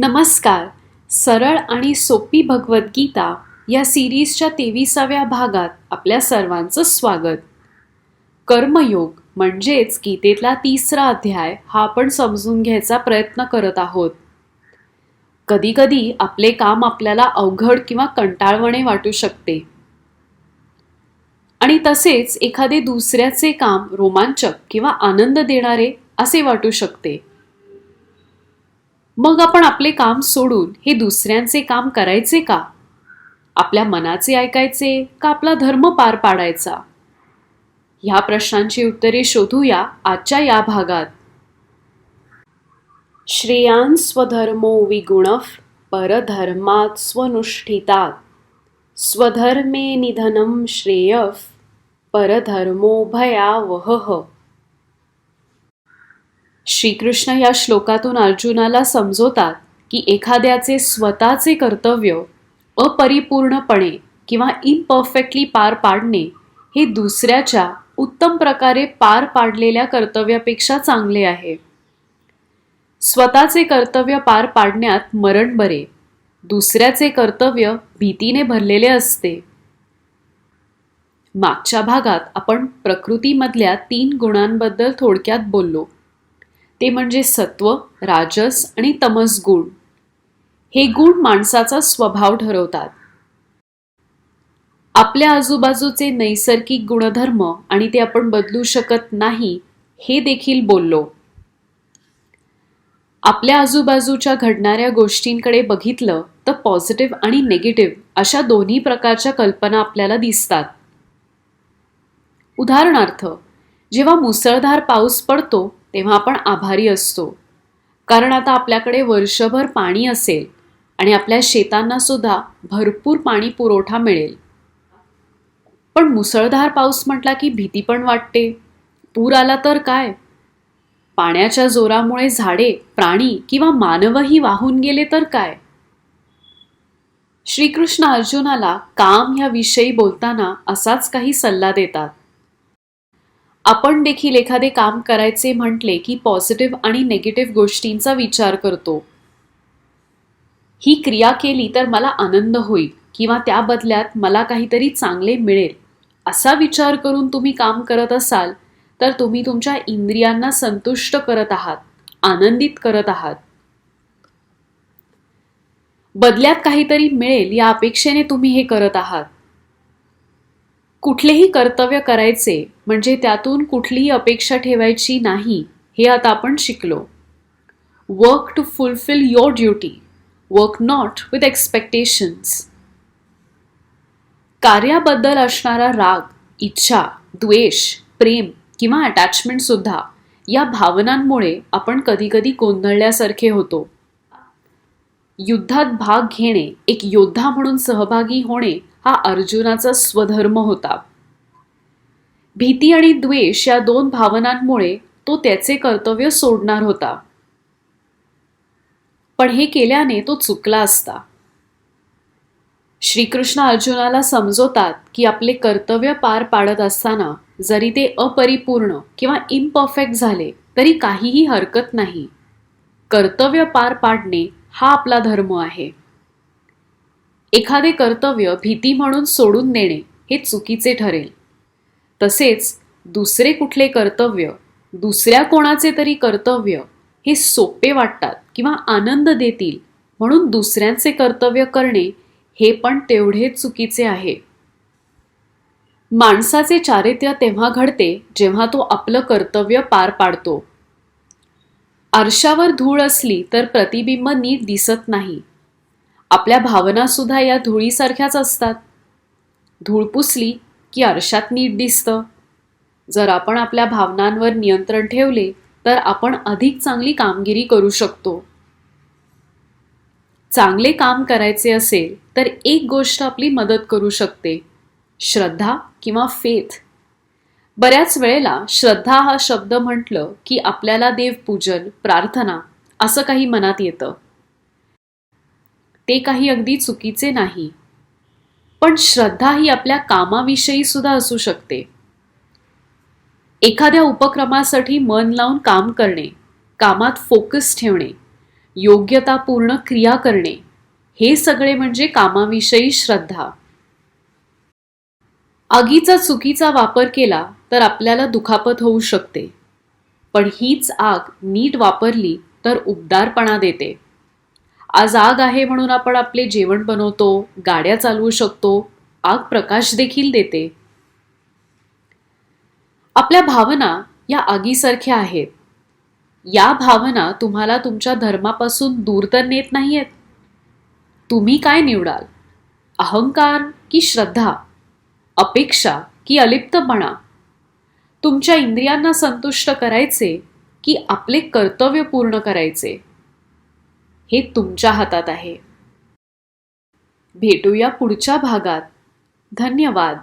नमस्कार. सरळ आणि सोपी भगवद्गीता या सिरीजच्या 23व्या भागात आपल्या सर्वांचं स्वागत. कर्मयोग म्हणजेच गीतेतला 3रा अध्याय हा आपण समजून घ्यायचा प्रयत्न करत आहोत. कधीकधी आपले काम आपल्याला अवघड किंवा कंटाळवाणे वाटू शकते आणि तसेच एखादे दुसऱ्याचे काम रोमांचक किंवा आनंद देणारे असे वाटू शकते. मग आपण आपले काम सोडून हे दुसऱ्यांचे काम करायचे का? आपल्या मनाचे ऐकायचे का आपला धर्म पार पाडायचा? ह्या प्रश्नांची उत्तरे शोधूया आजच्या या भागात. श्रेयान् स्वधर्मो विगुणः परधर्मात् स्वनुष्ठितात् स्वधर्मे निधनं श्रेयः परधर्मो भयावहः. श्रीकृष्ण या श्लोकातून अर्जुनाला समजवतात की एखाद्याचे स्वतःचे कर्तव्य अपरिपूर्णपणे किंवा इम्परफेक्टली पार पाडणे हे दुसऱ्याच्या उत्तम प्रकारे पार पाडलेल्या कर्तव्यापेक्षा चांगले आहे. स्वतःचे कर्तव्य पार पाडण्यात मरण बरे, दुसऱ्याचे कर्तव्य भीतीने भरलेले असते. मागच्या भागात आपण प्रकृतीमधल्या 3 गुणांबद्दल थोडक्यात बोललो. ते म्हणजे सत्व, राजस आणि तमस गुण. हे गुण माणसाचा स्वभाव ठरवतात. आपल्या आजूबाजूचे नैसर्गिक गुणधर्म आणि ते आपण बदलू शकत नाही हे देखील बोललो. आपल्या आजूबाजूच्या घडणाऱ्या गोष्टींकडे बघितलं तर पॉझिटिव्ह आणि नेगेटिव्ह अशा दोन्ही प्रकारच्या कल्पना आपल्याला दिसतात. उदाहरणार्थ, जेव्हा मुसळधार पाऊस पडतो तेव्हा आपण आभारी असतो, कारण आता आपल्याकडे वर्षभर पाणी असेल आणि आपल्या शेतांना सुद्धा भरपूर पाणी पुरवठा मिळेल. पण मुसळधार पाऊस म्हटला की भीती पण वाटते. पूर आला तर काय? पाण्याच्या जोरामुळे झाडे, प्राणी किंवा मानवही वाहून गेले तर काय? श्रीकृष्ण अर्जुनाला काम ह्या विषयी बोलताना असाच काही सल्ला देतात. आपण देखील एखादे काम करायचे म्हटले की पॉझिटिव्ह आणि नेगेटिव्ह गोष्टींचा विचार करतो. ही क्रिया केली तर मला आनंद होईल किंवा त्या बदल्यात मला काहीतरी चांगले मिळेल असा विचार करून तुम्ही काम करत असाल तर तुम्ही तुमच्या इंद्रियांना संतुष्ट करत आहात, आनंदित करत आहात. बदल्यात काहीतरी मिळेल या अपेक्षेने तुम्ही हे करत आहात. कुठलेही कर्तव्य करायचे म्हणजे त्यातून कुठलीही अपेक्षा ठेवायची नाही हे आता आपण शिकलो. Work to fulfil your duty, work not with expectations. कार्याबद्दल असणारा राग, इच्छा, द्वेष, प्रेम किंवा अटॅचमेंट सुद्धा या भावनांमुळे आपण कधीकधी गोंधळल्यासारखे होतो. युद्धात भाग घेणे, एक योद्धा म्हणून सहभागी होणे हा अर्जुनाचा स्वधर्म होता. भीती आणि द्वेष या 2 भावनांमुळे तो त्याचे कर्तव्य सोडणार होता. पण हे केल्याने तो चुकला असता. श्रीकृष्ण अर्जुनाला समजवतात की आपले कर्तव्य पार पाडत असताना जरी ते अपरिपूर्ण किंवा इम्परफेक्ट झाले तरी काहीही हरकत नाही. कर्तव्य पार पाडणे हा आपला धर्म आहे. एखादे कर्तव्य भीती म्हणून सोडून देणे हे चुकीचे ठरेल. तसेच दुसरे कुठले कर्तव्य, दुसऱ्या कोणाचे तरी कर्तव्य हे सोपे वाटतात किंवा आनंद देतील म्हणून दुसऱ्यांचे कर्तव्य करणे हे पण तेवढेच चुकीचे आहे. माणसाचे चारित्र्य तेव्हा घडते जेव्हा तो आपलं कर्तव्य पार पाडतो. आरशावर धूळ असली तर प्रतिबिंब नीट दिसत नाही. आपल्या भावना सुद्धा या धुळीसारख्याच असतात. धूळ पुसली की आरशात नीट दिसतं. जर आपण आपल्या भावनांवर नियंत्रण ठेवले तर आपण अधिक चांगली कामगिरी करू शकतो. चांगले काम करायचे असेल तर एक गोष्ट आपली मदत करू शकते, श्रद्धा किंवा फेथ. बऱ्याच वेळेला श्रद्धा हा शब्द म्हटलं की आपल्याला देवपूजन, प्रार्थना असं काही मनात येतं. ते काही अगदी चुकीचे नाही. पण श्रद्धा ही आपल्या कामाविषयी सुद्धा असू शकते. एखाद्या उपक्रमासाठी मन लावून काम करणे, कामात फोकस ठेवणे, योग्यतापूर्ण क्रिया करणे, हे सगळे म्हणजे कामाविषयी श्रद्धा. आगीचा चुकीचा वापर केला तर आपल्याला दुखापत होऊ शकते, पण हीच आग नीट वापरली तर उबदारपणा देते. आज आग आहे म्हणून आपण आपले जेवण बनवतो, गाड्या चालवू शकतो, आग प्रकाश देखील देते. आपल्या भावना या आगीसारख्या आहेत. या भावना तुम्हाला तुमच्या धर्मापासून दूर तर नेत नाहीयेत. तुम्ही काय निवडाल? अहंकार की श्रद्धा? अपेक्षा की अलिप्तपणा? तुमच्या इंद्रियांना संतुष्ट करायचे की आपले कर्तव्य पूर्ण करायचे? हे तुमच्या हातात आहे. भेटूया पुढच्या भागात. धन्यवाद.